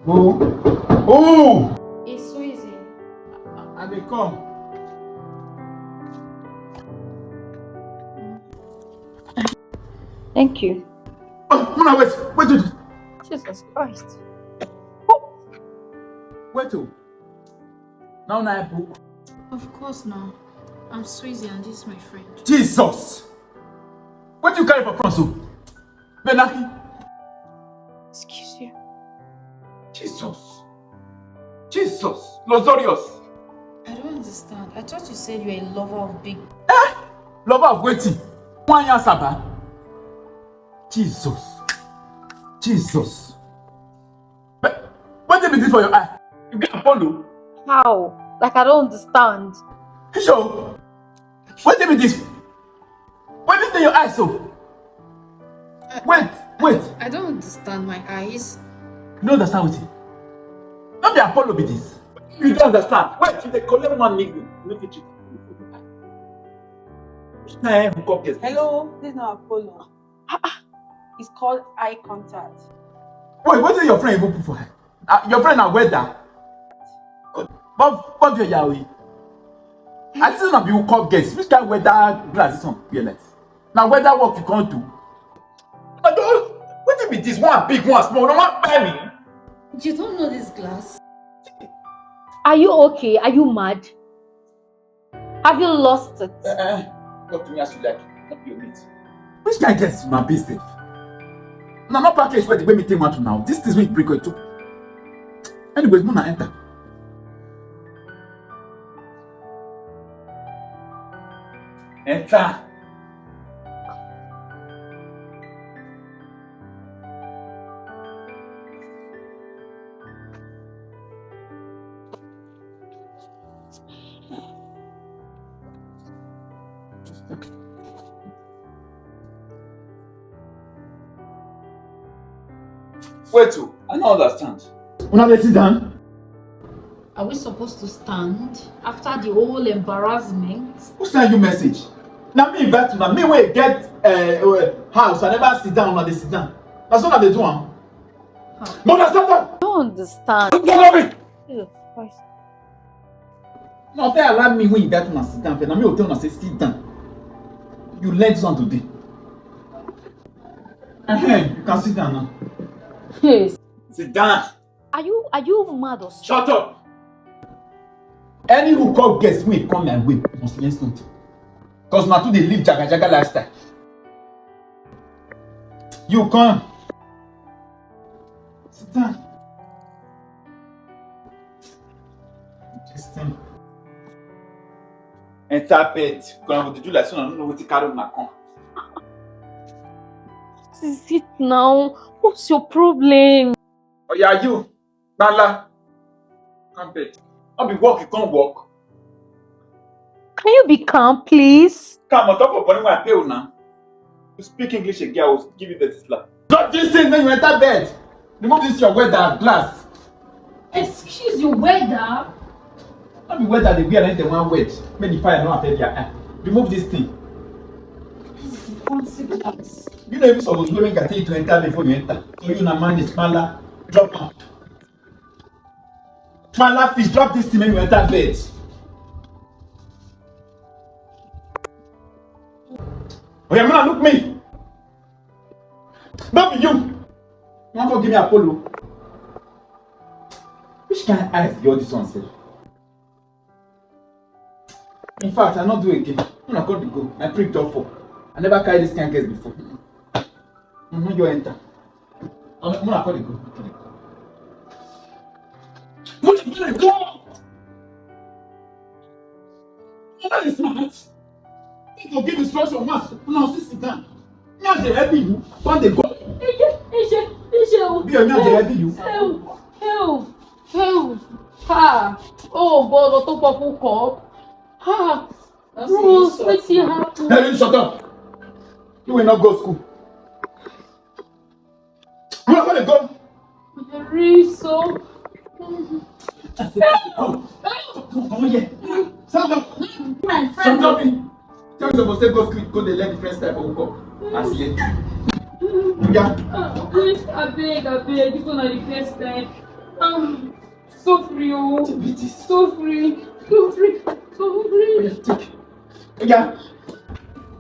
Oh! Oh! It's so easy. And they come. Thank you. Oh, no, wait. Jesus Christ. Wait. Now I book. Of course now. I'm Swayze and this is my friend. Jesus! What do you carry for front, so? Benaki? Excuse you. Jesus! Lozorious! I don't understand. I thought you said you're a lover of big... Lover of waiting. 1 year Saba. Jesus. But what did you do for your eye? You get Apollo? How? Like I don't understand. Sure. What did you do? What did you do your eye so? Wait. I don't understand my eyes. You don't understand what it? Not the Apollo be this. You don't understand. Wait, if they collect one nigga, look at you. Hello, this is not Apollo. It's called eye contact. Wait, what did your friend even put for her? Your friend are weather. Bob your yaoi. I still not be who call guests. Which kind of weather glasses on PLS? Now weather work you can't do. I don't. What if it is one big, one small, no one buy me? You don't know this glass? Are you okay? Are you mad? Have you lost it? Talk to me as you like. Help your mate. Which kind of guests my business? Now not package where the way me take one to now. This is me break it too. Anyways, Mona enter. Enter. Wait to, I don't understand. Una dey sit down? Are we supposed to stand after the whole embarrassment? Who send you message? Now me invite una, me wey get house, I never sit down, una dey sit down. Na so una dey do am. No, understand that? I don't understand. Don't me. Jesus Christ. No, tell allow me when invite una sit down. Na me go tell una say sit down. You learn this one today. You can sit down now. Yes. Sit down. Are you mad or something? Shut up. Any who call guests wey come my way must learn something. Cause na too dey live jaga lifestyle. You come. Sit down. Interesting. Enter bed. Gonna go do like so I don't know what to carry una come. What is it now? What's your problem? Oh yeah, you. Bala. Come bed. I'll be walk, you can't walk. Can you be calm, please? Come on top of body when I pay you now. You speak English again, I will give you the slap. Drop this thing, then you enter bed. Remove this your weather glass. Excuse you, weather? Not be weather they wear and they want wet. Maybe fire don't affect their eye. Remove this thing. This is consequence. You know if it's supposed women can tell you to enter before you enter. So you na man is mala. Drop am. Mala fish, drop this thing when you enter bed. Oh yeah, man, look me. Don't be you. You want to give me Apollo? Which kind of eyes you this one say? In fact, I not do it again. I'm not going to go. I pricked up for. I never carried this kind of guest before. You enter. I'm not going to go. What you gonna go? That is smart. You go give instruction once. Now sit down. Now they help you. When they go. Be a now they help you. Help! Ha! Oh God, what top of hookup? Ha! Rose, what's here happen? Tell you shut up. You will not go to school. You are going to go. Riso. Come here. Stand up. My Shut friend. up. Tell you supposed to go school. Go they learn the first type of hookup. As yet. Yeah. Wait, I beg, this one is the first time. So free, oh. So free. So free. So free. Take. Yeah.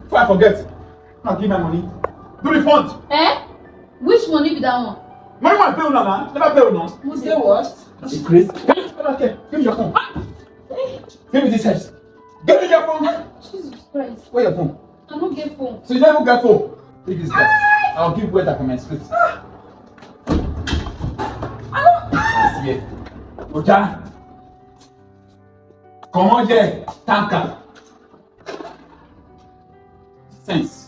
Before I forget, I'll give my money. Do refund. Eh? Which money be that one? Money I pay una now. Never pay una. Who say what? It's crazy. Okay, give me your phone. Give me this head. Give me your phone. Jesus Christ. Where your phone? I don't get phone. So you never get phone. Take this guy. I'll give weather for my street. Here. Oja. Come on here. Tanker. Sense.